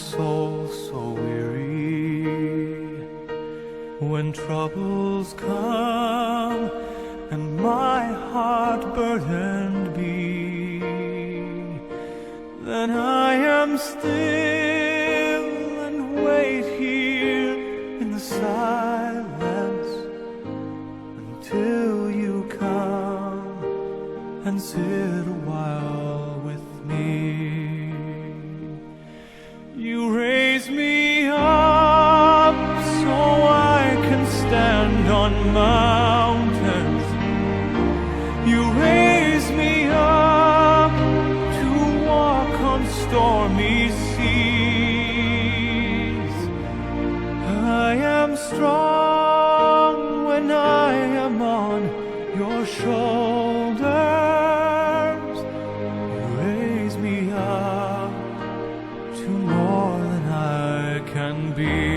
soul so weary, when troubles come and my heart burdened be, then I am still and wait here in the silence until you come and sit a while with me. You raise me up so I can stand on mountains. You raise me up to walk on stormy seas. I am strong when I am on your shoulders. You raise me up to more than I can be.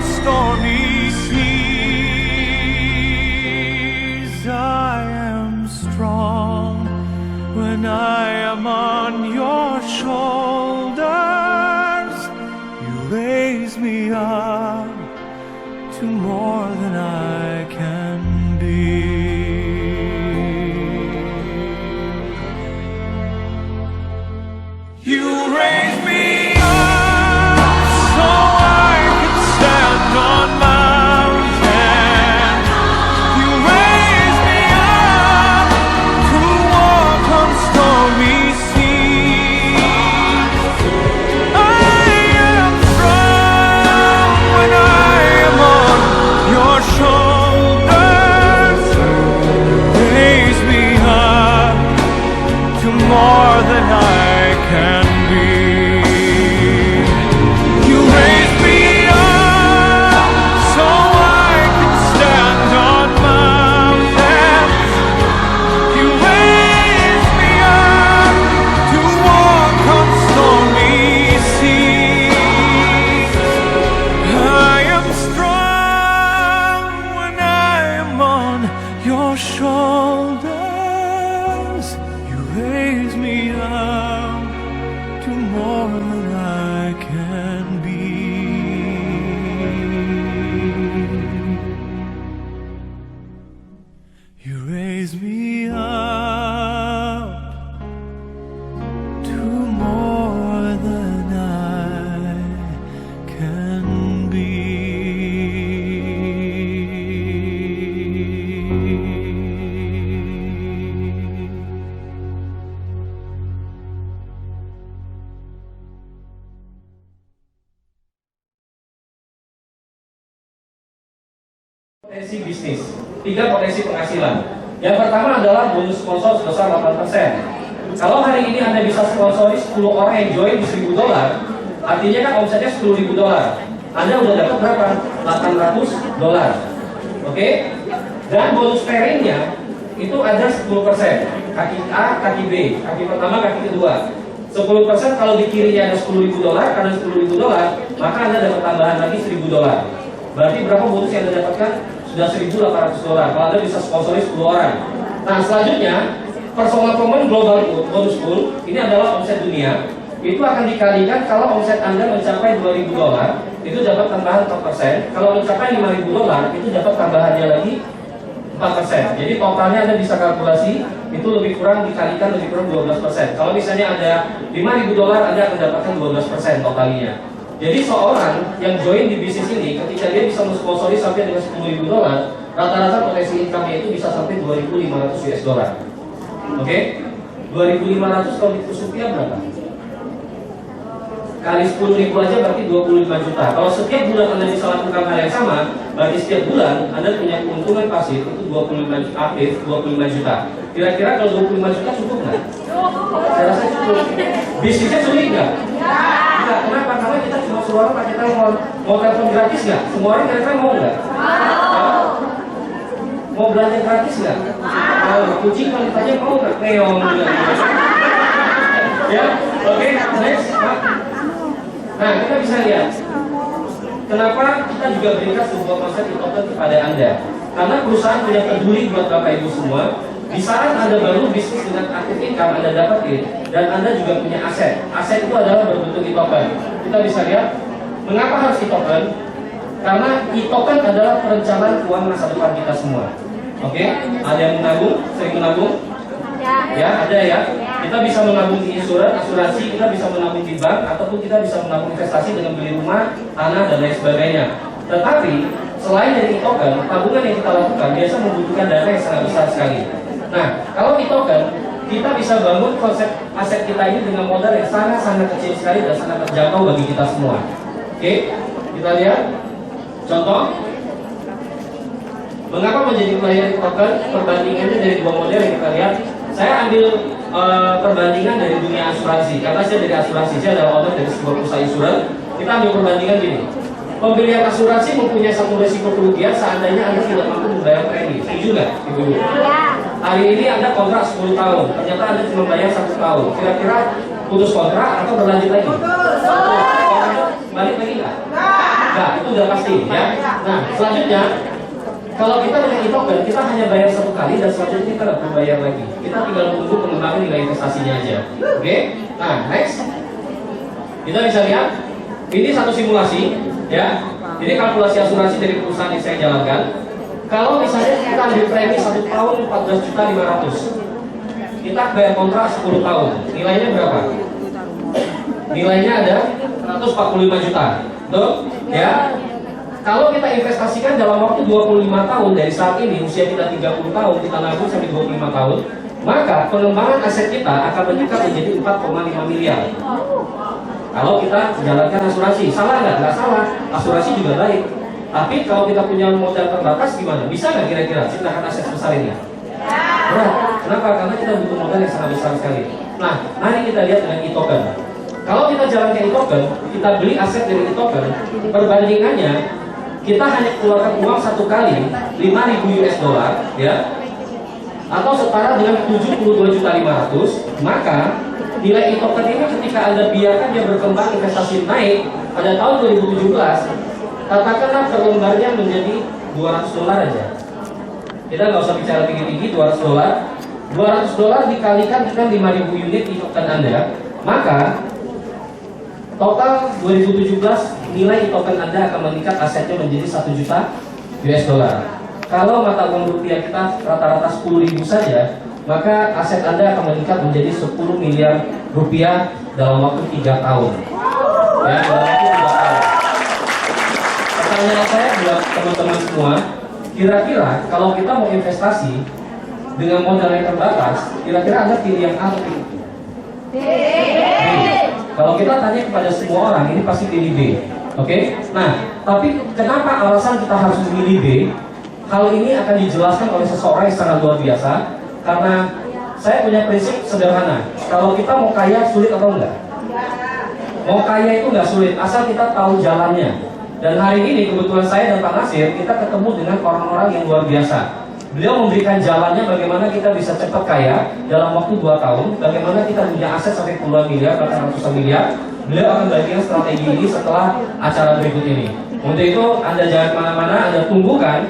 Stormy seas, I am strong when I am on your shoulders. You raise me up to more than I can be. You raise me more than I can be. You raise me up so I can stand on mountains. You raise me up to walk on stormy seas. I am strong when I am on your shoulders. Raise me up to more than I can be. You raise me up to more than I can be. Potensi bisnis, 3 potensi penghasilan. Yang pertama adalah bonus sponsor sebesar 8%. Kalau hari ini Anda bisa sponsori 10 orang yang join di $1.000, artinya kan omsetnya $10.000. Anda udah dapat berapa? $800. Oke? Dan bonus pairingnya itu ada 10%. Kaki A, kaki B, kaki pertama, kaki kedua. 10% kalau di kirinya ada $10.000, karena $10.000, maka Anda dapat tambahan lagi $1.000. Berarti berapa bonus yang Anda dapatkan? Sudah $1.800 kalau Anda bisa sponsori 10 orang. Nah, selanjutnya personal common global bonus pool ini adalah omset dunia. Itu akan dikalikan kalau omset Anda mencapai $2.000, itu dapat tambahan 4%. Kalau mencapai $5.000, itu dapat tambahannya lagi 4%. Jadi totalnya Anda bisa kalkulasi itu lebih kurang dikalikan lebih kurang 12%. Kalau misalnya ada $5.000, Anda akan dapatkan 12% totalnya. Jadi seorang yang join di bisnis ini, ketika dia bisa mensponsori sampai dengan $10.000, rata-rata potensi income-nya itu bisa sampai $2.500. Oke? 2.500 kalau dikukus rupiah berapa? kali 10.000 aja berarti 25 juta. Kalau setiap bulan Anda bisa lakukan hal yang sama, berarti setiap bulan Anda punya keuntungan pasif itu 25 aktif 25 juta. Kira-kira kalau 25 juta cukup nggak? Saya rasa cukup. Bisnisnya sulit nggak? Enggak. Kenapa? Karena kita cuma suruh orang pakai telepon. Mau telepon gratis nggak? Semua orang kira-kira mau nggak? Mau belanja gratis nggak? Kucing kalau ditanya mau nggak? Keong nggak? Ya, oke, next. Nah, kita bisa lihat kenapa kita juga berikan sebuah konsep e-token kepada Anda. Karena perusahaan punya peduli buat Bapak Ibu semua. Di saat Anda baru bisnis dengan aktif income Anda dapetin, dan Anda juga punya aset. Aset itu adalah berbentuk e-token. Kita bisa lihat mengapa harus e-token? Karena e-token adalah perencanaan keuangan masa depan kita semua. Oke, ada yang menabung, sering menabung? Ya, ada ya. Kita bisa menabung di asuransi, kita bisa menabung di bank, ataupun kita bisa menabung investasi dengan beli rumah, tanah, dan lain sebagainya. Tetapi selain dari e-token, tabungan yang kita lakukan biasa membutuhkan dana yang sangat besar sekali. Nah, kalau e-token, kita bisa bangun konsep aset kita ini dengan modal yang sangat-sangat kecil sekali dan sangat terjangkau bagi kita semua. Oke, kita lihat contoh. Mengapa menjadi player e-token? Perbandingannya dari dua model yang kita lihat. Saya ambil perbandingan dari dunia asuransi, karena saya dari asuransi, saya adalah owner dari sebuah perusahaan insurans. Kita ambil perbandingan gini. Pembelian asuransi mempunyai satu resiko kerugian seandainya Anda tidak mampu membayar premi. Setuju nggak, Ibu? Hari ini Anda kontrak 10 tahun, ternyata Anda cuma bayar 1 tahun. Kira-kira putus kontrak atau berlanjut lagi? Balik lagi nggak? Nggak, itu udah pasti ya. Nah, selanjutnya kalau kita dengan e-token, kita hanya bayar 1 kali dan selanjutnya kita nggak perlu bayar lagi. Kita tinggal menunggu pengembangan nilai investasinya aja. Oke? Nah, next. Kita bisa lihat, ini satu simulasi, ya. Ini kalkulasi asuransi dari perusahaan yang saya jalankan. Kalau misalnya kita ambil premi 1 tahun 14.500.000, kita bayar kontrak 10 tahun. Nilainya berapa? Nilainya ada 145 juta. Tuh, ya. Kalau kita investasikan dalam waktu 25 tahun dari saat ini, usia kita 30 tahun, kita nabung sampai 25 tahun, maka pengembangan aset kita akan meningkat menjadi 4,5 miliar. Kalau kita jalankan asuransi, salah nggak? Nggak salah. Asuransi juga baik. Tapi kalau kita punya modal terbatas gimana? Bisa nggak kira-kira ciptakan aset sebesar ini? Berat. Kenapa? Karena kita butuh modal yang sangat besar sekali. Nah, mari kita lihat dengan e-token. Kalau kita jalankan e-token, kita beli aset dari e-token, perbandingannya kita hanya keluarkan uang 1 kali 5.000 US dollar, ya, atau setara dengan 72.500.000, maka nilai e-token ini ketika Anda biarkan dia berkembang, investasi naik pada tahun 2017, katakanlah per lembarnya menjadi 200 dolar aja. Kita nggak usah bicara tinggi-tinggi, 200 dolar. 200 dolar dikalikan dengan 5.000 unit e-token Anda, maka total 2017 nilai e-token Anda akan meningkat asetnya menjadi 1 juta US dollar. Kalau mata uang rupiah kita rata-rata 10.000 saja, maka aset Anda akan meningkat menjadi 10 miliar rupiah dalam waktu 3 tahun. Ya, dalam waktu 3 tahun. Pertanyaan saya buat teman-teman semua, kira-kira kalau kita mau investasi dengan modal yang terbatas, kira-kira Anda pilih yang A atau pilih B? Kalau kita tanya kepada semua orang, ini pasti pilih B. Oke? Nah, tapi kenapa alasan kita harus memilih B? Hal ini akan dijelaskan oleh seseorang yang sangat luar biasa. Karena saya punya prinsip sederhana. Kalau kita mau kaya, sulit atau enggak? Mau kaya itu enggak sulit, asal kita tahu jalannya. Dan hari ini kebetulan saya dan Pak Nasir, kita ketemu dengan orang-orang yang luar biasa. Beliau memberikan jalannya bagaimana kita bisa cepat kaya dalam waktu 2 tahun, bagaimana kita punya aset sampai puluhan miliar, bahkan ratusan miliar. Beliau akan bagikan strategi ini setelah acara berikut ini. Untuk itu, Anda jangan kemana-mana, Anda tunggukan.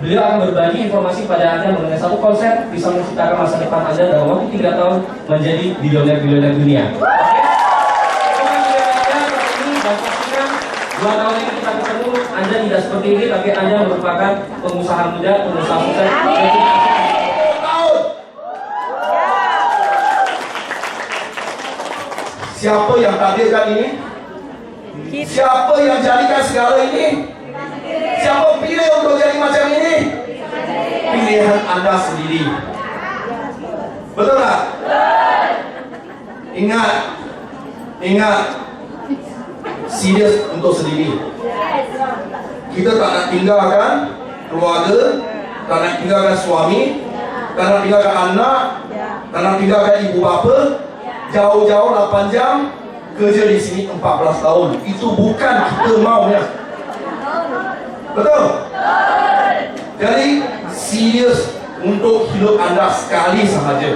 Beliau akan berbagi informasi pada Anda mengenai satu konsep bisa menciptakan masa depan Anda dalam waktu 3 tahun menjadi bilioner-bilioner dunia. Dua tahun ini kita ketemu, Anda tidak seperti ini, tapi Anda merupakan pengusaha muda, pengusaha sukses. Siapa yang takdirkan ini? Siapa yang jadikan segala ini? Siapa pilih untuk jadi macam ini? Pilihan Anda sendiri. Betul tak? Ingat, serius untuk sendiri. Kita tak nak tinggalkan keluarga, tak nak tinggalkan suami, tak nak tinggalkan anak, tak nak tinggalkan ibu bapa. Jauh-jauh 8 jam kerja di sini 14 tahun. Itu bukan kita maunya. Betul? Jadi serius untuk hidup anda sekali sahaja.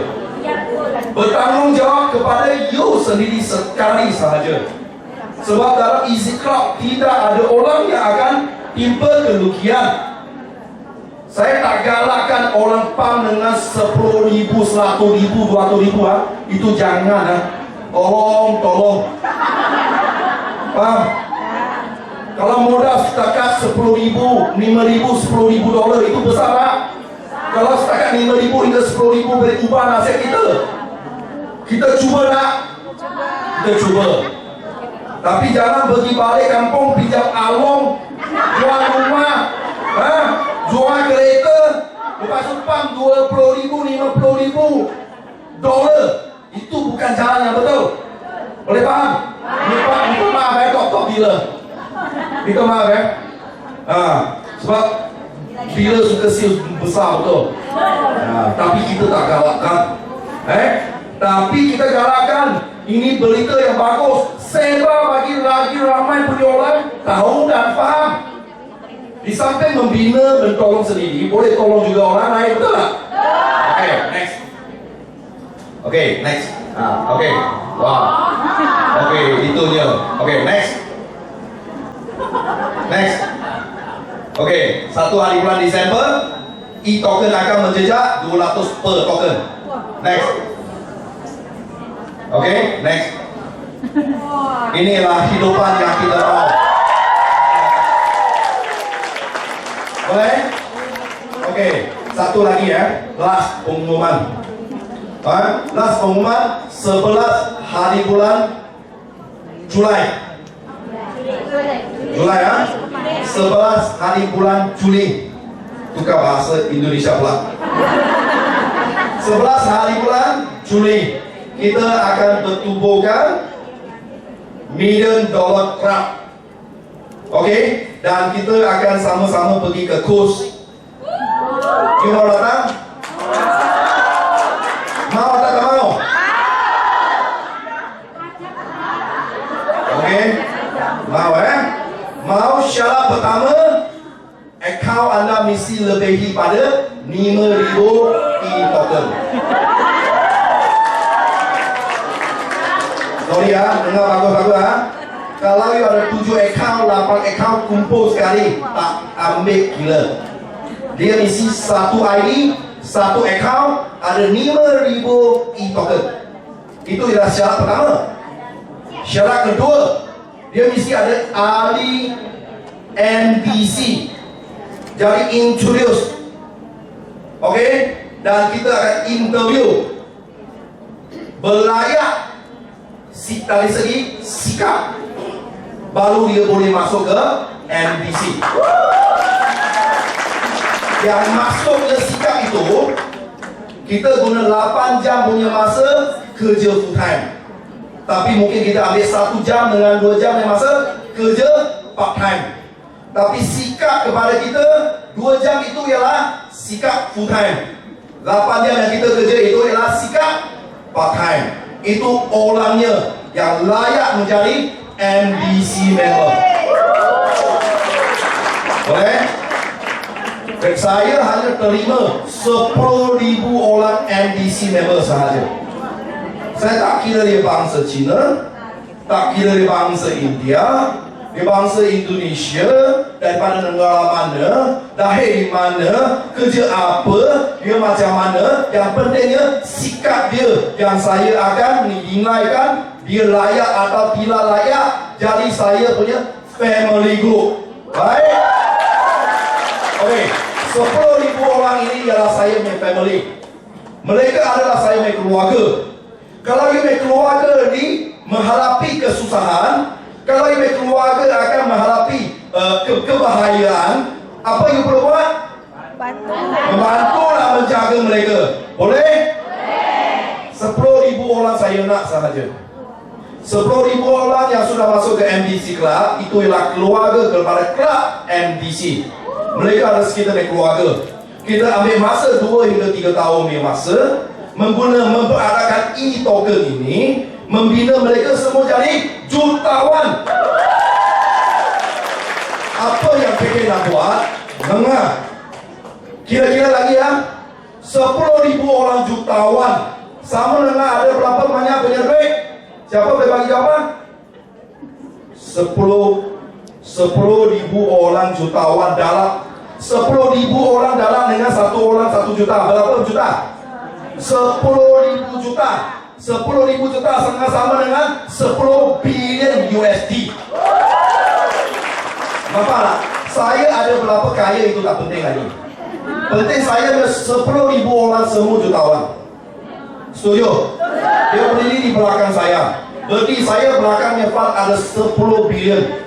Bertanggungjawab kepada you sendiri sekali sahaja. Sebab dalam Easy Club tidak ada orang yang akan timpa kerugian. Saya tak galakkan orang pam dengan 10,000, 100,000, 200,000 itu jangan Tolong. Faham? Kalau modal setakat 10,000, 5,000, 10,000 dolar itu besar tak? Kalau setakat 5,000 hingga 10,000 boleh ubah nasib kita. Kita cuba tak? Kita cuba. Tapi jangan pergi balik kampung pinjam along, jual rumah, jual kereta, lepas tu pam 20,000, 50,000 dolar. Itu bukan jalan yang betul. Boleh faham? Minta maaf top dealer. Minta maaf sebab dealer suka sales besar betul. Tapi kita tak galakkan. Tapi kita galakkan. Ini berita yang bagus. Sebar bagi lagi ramai penjualan tahu dan faham. Di samping membina dan tolong sendiri, boleh tolong juga orang lain, betul tak? Next. Next. Wah. Itunya. Next. Satu hari bulan Disember, e-token akan menjejak 200 per token. Next. Next. Inilah hidupan yang kita mau. Boleh? Satu lagi last pengumuman. Last pengumuman 11 hari bulan Julai 11 hari bulan Juli. Tukar bahasa Indonesia pula. 11 hari bulan Juli kita akan bertubuhkan $1 million club. Dan kita akan sama-sama pergi ke kurs. You mau datang? Mau atau tak mau? Mau Mau syarat pertama, akaun anda mesti lebihi pada 5,000 e-token. Sorry dengar bagus-bagus Kalau you ada 7 akaun, 8 akaun kumpul sekali, tak ambil gila. Dia mesti satu ID, satu akaun, ada 5,000 e-token. Itu ialah syarat pertama. Syarat kedua, dia mesti ada ahli NBC. Jadi introduce. Dan kita akan interview. Berlayak dari segi sikap, baru dia boleh masuk ke NBC. Yang masuk ke sikap itu, kita guna 8 jam punya masa kerja full time. Tapi mungkin kita ambil 1 jam dengan 2 jam yang masa kerja part time. Tapi sikap kepada kita 2 jam itu ialah sikap full time. 8 jam yang kita kerja itu ialah sikap part time. Itu orangnya yang layak menjadi NBC member. Boleh? Saya hanya terima 10,000 orang NBC member sahaja. Saya tak kira dia bangsa Cina, tak kira dia bangsa India, dia bangsa Indonesia, daripada negara mana, lahir di mana, kerja apa, dia macam mana. Yang pentingnya sikap dia yang saya akan menilaikan dia layak atau tidak layak jadi saya punya family group. Baik? 10,000 orang ini ialah saya punya family. Mereka adalah saya punya keluarga. Kalau you punya keluarga ni menghadapi kesusahan, kalau you punya keluarga akan menghadapi kebahayaan, apa you perlu buat? Membantulah menjaga mereka. Boleh? 10,000 orang saya nak sahaja. 10.000 orang yang sudah masuk ke MDC Club, itu ialah keluarga kepada Club MDC. Mereka ada sekitar keluarga. Kita ambil masa 2 hingga 3 tahun punya masa, memperadakan e-token ini, membina mereka semua jadi jutawan. Apa yang PK nak buat? Dengar. Kira-kira lagi ya, 10.000 orang jutawan. Sama dengan ada berapa banyak punya duit? Siapa boleh bagi jawaban? 10.000 orang jutawan dalam 10.000 orang dalam dengan satu orang 1 juta. Berapa juta? 10.000 juta. 10.000 juta sama dengan 10 bilion USD. Bapak, saya ada berapa kaya itu tak penting lagi. Penting saya ada 10.000 orang semua jutawan. Setuju? Dia berdiri di belakang saya. Berarti saya belakangnya Pak ada 10 bilion.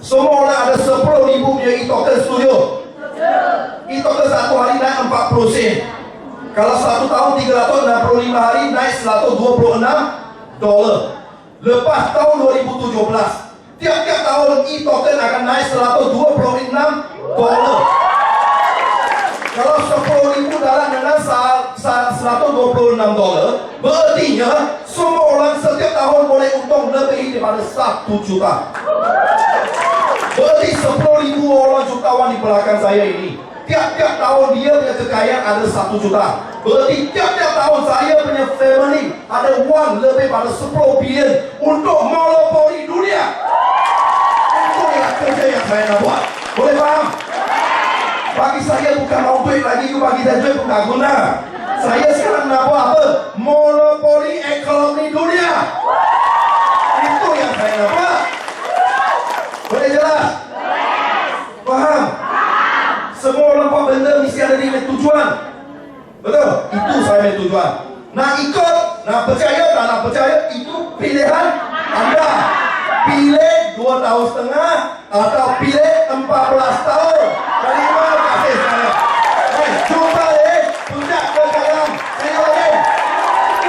Semua orang ada 10.000 punya e-token. Setuju? E-token satu hari naik 40 sen. Kalau 1 tahun 365 hari naik $126. Lepas tahun 2017, tiap-tiap tahun e-token akan naik $126. Kalau 10.000 dalam dengan $126, berartinya semua orang setiap tahun boleh untung lebih daripada 1 juta. Berarti 10.000 orang jutawan di belakang saya ini, tiap-tiap tahun dia punya kekayaan ada 1 juta. Berarti tiap-tiap tahun saya punya family ada wang lebih pada 10 bilion untuk monopoli dunia. Itu yang kerja yang saya nak buat. Boleh faham? Bagi saya bukan mau duit lagi, bagi saya duit pun tak guna. Saya sekarang nak buat apa? Monopoli ekonomi dunia. Itu yang saya nak buat. Boleh jelas? Faham? Semua orang buat benda mesti ada di tujuan. Betul? Itu saya punya tujuan. Nak ikut, nak percaya, tak nak percaya, itu pilihan anda. Pilih 2,5 tahun atau pilih 14